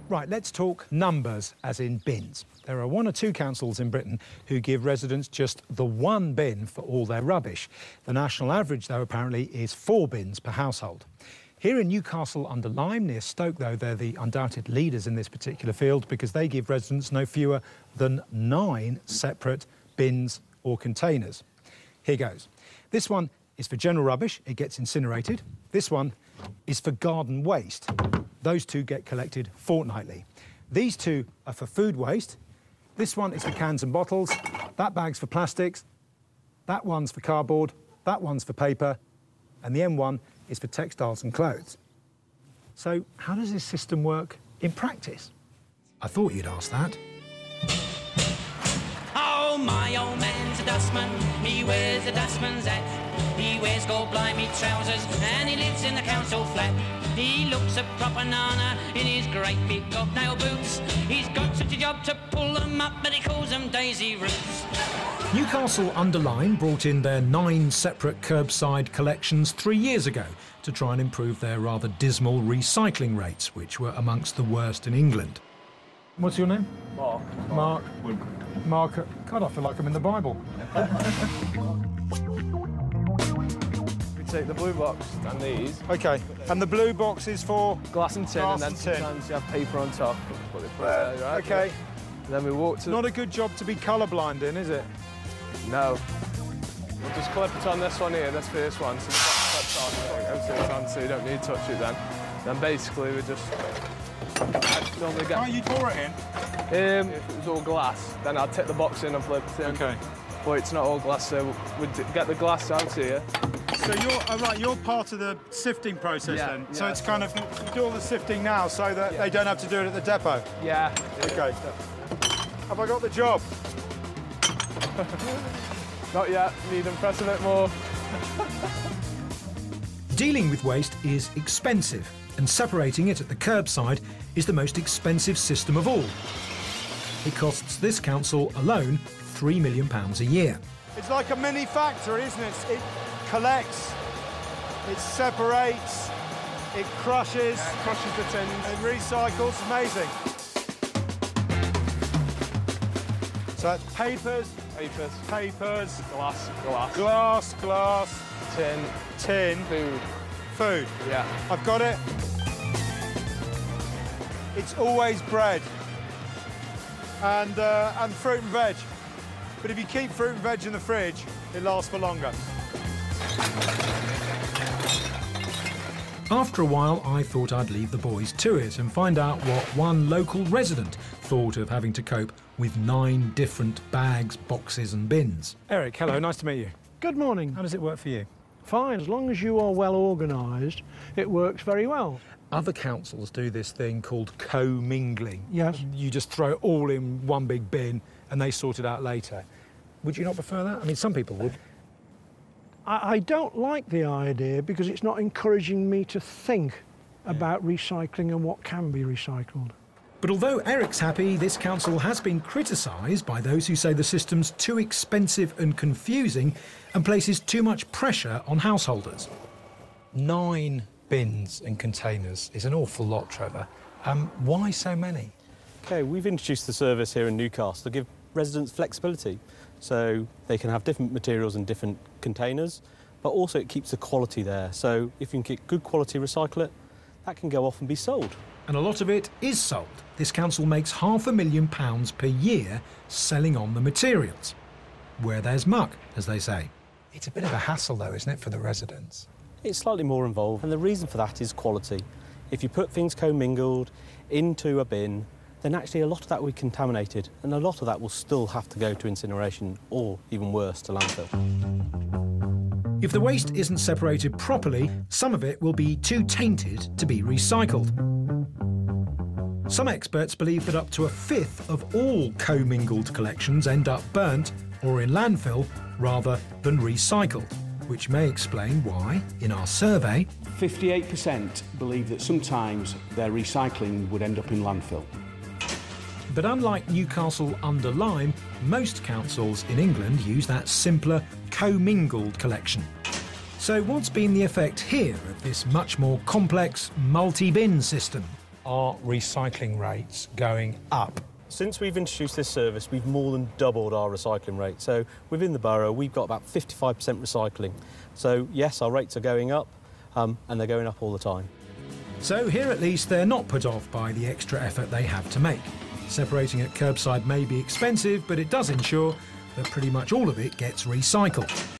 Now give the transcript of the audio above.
Right, let's talk numbers, as in bins. There are 1 or 2 councils in Britain who give residents just the 1 bin for all their rubbish. The national average, though, apparently is 4 bins per household. Here in Newcastle-Under-Lyme, near Stoke, though, they're the undoubted leaders in this particular field because they give residents no fewer than 9 separate bins or containers. Here goes. This one is for general rubbish. It gets incinerated. This one is for garden waste. Those 2 get collected fortnightly. These 2 are for food waste. This one is for cans and bottles. That bag's for plastics. That one's for cardboard. That one's for paper. And the M1 is for textiles and clothes. So how does this system work in practice? I thought you'd ask that. Oh, my old man's a dustman. He wears a dustman's hat. He wears gold-blimey trousers and he lives in the council flat. He looks a proper nana in his great big hobnail boots. He's got such a job to pull them up, but he calls them daisy roots. Newcastle-Under-Lyme brought in their 9 separate curbside collections 3 years ago to try and improve their rather dismal recycling rates, which were amongst the worst in England. What's your name? Mark. Mark. God, I feel like I'm in the Bible. We take the blue box and these. OK, and the blue box is for? Glass and tin, and then sometimes you have paper on top. Right? OK. And then we walk to... Not a good job to be colourblind in, is it? No. We'll just clip it on this one here, this first one, so the box clips on, everything's on, so you don't need to touch it then. Then basically we just... normally get... Oh, you pour it in? If it was all glass, then I'd take the box in and flip it in. OK. But it's not all glass, so we'd get the glass out here. So you're part of the sifting process then? Yeah. So it's kind of, you do all the sifting now so that they don't have to do it at the depot? Yeah. OK. Have I got the job? Not yet, need to impress a bit more. Dealing with waste is expensive, and separating it at the curbside is the most expensive system of all. It costs this council alone £3 million a year. It's like a mini factory, isn't it? It collects, it separates, it crushes. Yeah, it crushes the tins. It recycles, amazing. So that's papers, glass, tin, food. Yeah. I've got it. It's always bread and fruit and veg. But if you keep fruit and veg in the fridge, it lasts for longer. After a while, I thought I'd leave the boys to it and find out what one local resident thought of having to cope with 9 different bags, boxes and bins. Eric, hello, nice to meet you. Good morning. How does it work for you? Fine, as long as you are well organised, it works very well. Other councils do this thing called co-mingling. Yes. You just throw it all in one big bin and they sort it out later. Would you not prefer that? I mean, some people would. I don't like the idea because it's not encouraging me to think about recycling and what can be recycled. But although Eric's happy, this council has been criticised by those who say the system's too expensive and confusing and places too much pressure on householders. 9 bins and containers is an awful lot, Trevor. Why so many? OK, we've introduced the service here in Newcastle to give residents flexibility. So they can have different materials in different containers, but also it keeps the quality there. So if you can get good quality recycle it, that can go off and be sold. And a lot of it is sold. This council makes £500,000 per year selling on the materials. Where there's muck, as they say. It's a bit of a hassle, though, isn't it, for the residents? It's slightly more involved, and the reason for that is quality. If you put things co-mingled into a bin, then actually a lot of that will be contaminated, and a lot of that will still have to go to incineration or, even worse, to landfill. If the waste isn't separated properly, some of it will be too tainted to be recycled. Some experts believe that up to 1/5 of all co-mingled collections end up burnt or in landfill rather than recycled, which may explain why, in our survey, 58% believe that sometimes their recycling would end up in landfill. But unlike Newcastle-Under-Lyme, most councils in England use that simpler, co-mingled collection. So what's been the effect here of this much more complex multi-bin system? are recycling rates going up? Since we've introduced this service, we've more than doubled our recycling rate. So within the borough, we've got about 55% recycling. So yes, our rates are going up, and they're going up all the time. So here at least they're not put off by the extra effort they have to make. Separating at curbside may be expensive, but it does ensure that pretty much all of it gets recycled.